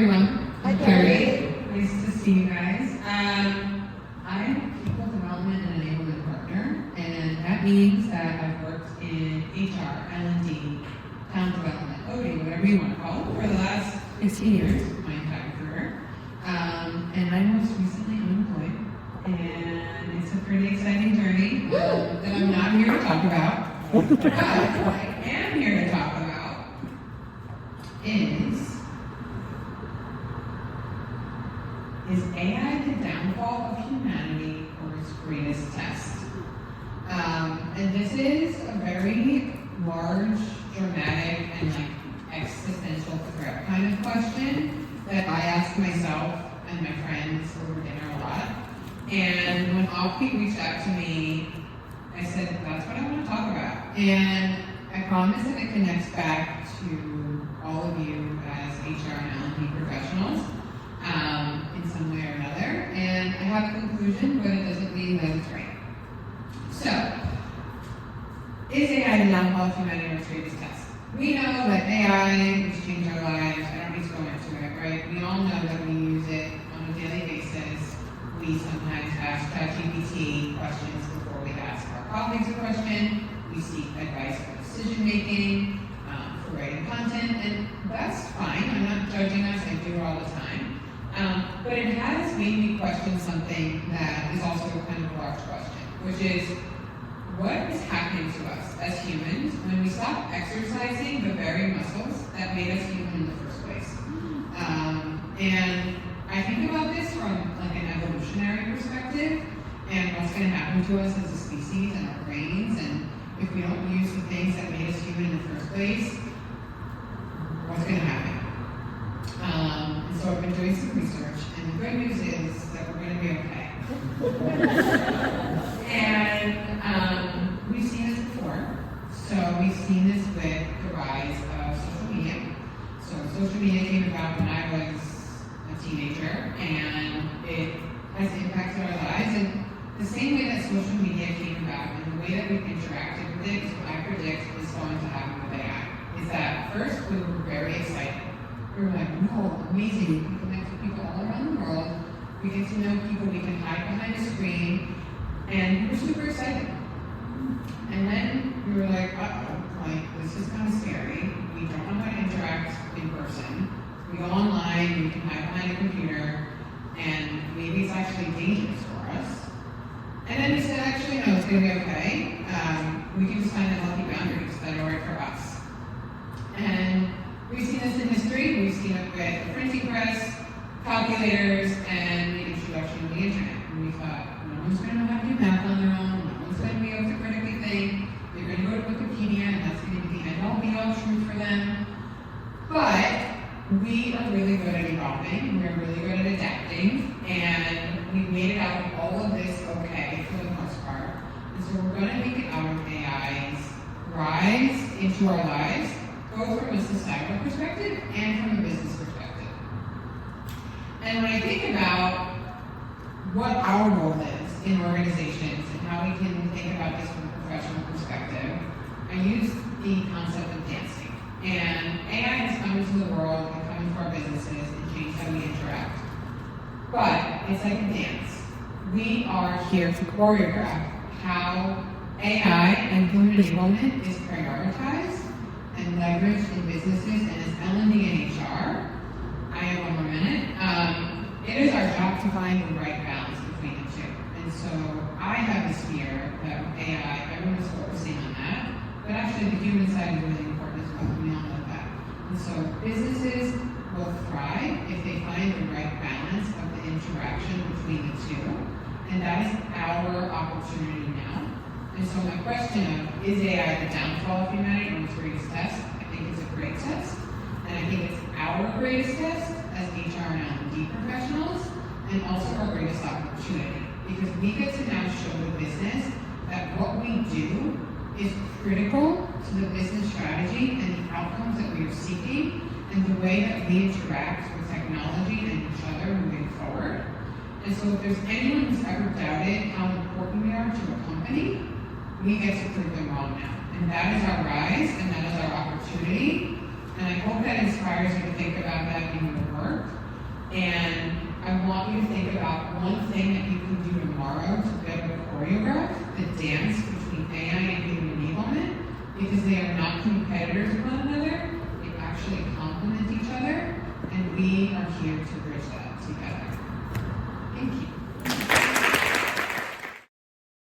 everyone. Hi, Perri. Nice to see you guys. I'm a people development and enablement partner, and that means that I've worked in HR, L&D, talent development, OD, whatever you want to call it, for the last 15 years, my entire career. And I'm most recently unemployed, and it's a pretty exciting journey that I'm not here to talk about. But what I am here to talk about is AI the downfall of humanity or its greatest test? And this is a very large, dramatic, and existential threat kind of question that I ask myself and my friends over dinner a lot. And when Offbeat reached out to me, I said, that's what I want to talk about. And I promise that it connects back to all of you as HR and L&D professionals in some way or another. And I have a conclusion, but it doesn't mean that it's right. So, is AI the downfall of humanity or its greatest test? We know that AI has changed our lives. I don't need to go into it, right? We all know that we use it on a daily basis. We sometimes ask ChatGPT questions before we ask our colleagues a question. We seek advice for decision making, for writing content, and that's fine. I'm not judging us. I do it all the time. But it has made me question something that is also kind of a large question, which is, what is happening to us as humans when we stop exercising the very muscles that made us human in the first place? And I think about this from an evolutionary perspective and what's going to happen to us as a species and our brains, and if we don't use the things that made us human in the first place, what's going to happen? And so I've been doing some research, and the good news is that we're going to be okay. And we've seen this before. So we've seen this with the rise of social media. So social media came about when I was a teenager, and it has impacted our lives. And the same way that social media came about and the way that we've interacted with it is what I predict is going to happen with AI. Is that first we were very excited. We were like, no, amazing. We can connect with people all around the world. We get to know people. We can hide behind a screen. And we were super excited. And then we were like, this is kind of scary. We don't know how to interact in person. We go online, we can hide behind a computer, and maybe it's actually dangerous for us. And then we said, actually, no, it's going to be okay. We can just find the healthy boundaries that are right for us. And we've seen this in history. We've seen it with the printing press, calculators, and the introduction of the internet. And we thought, no one's going to know how to do math on their own. No one's going to be able to critically think. They're going to go to Wikipedia, and that's going to be the end-all, be-all truth for them. But we are really good at evolving. We're really good at adapting, and we've made it out of all of this okay for the most part. And so we're going to make it out of AI's rise into our lives, both from a societal perspective and from a business perspective. And when I think about what our role is in organizations and how we can think about this from a professional perspective, I use the concept of dancing. And AI has come into the world and come into our businesses and changed how we interact. But it's like a dance. We are here to choreograph how AI and human enablement is prioritized and leveraged in businesses and as L&D and HR. I have one more minute. It is our job to find the right balance between the two. And so I have this fear that with AI, everyone's focusing on that, but actually the human side is really important as well. We all know that. And so businesses will thrive if they find the right balance of the interaction between the two. And that is our opportunity now. And so my question of, is AI the downfall of humanity or its greatest test? I think it's a great test. And I think it's our greatest test as HR and L&D professionals, and also our greatest opportunity. Because we get to now show the business that what we do is critical to the business strategy and the outcomes that we are seeking, and the way that we interact with technology and each other moving forward. And so if there's anyone who's ever doubted how important we are to a company, we get to prove them wrong now. And that is our rise, and that is our opportunity. And I hope that inspires inspires you to think about that in your work. And I want you to think about one thing that you can do tomorrow to be able to choreograph the dance between AI and human enablement, because they are not competitors of one another, they actually complement each other, and we are here to bridge that together. Thank you.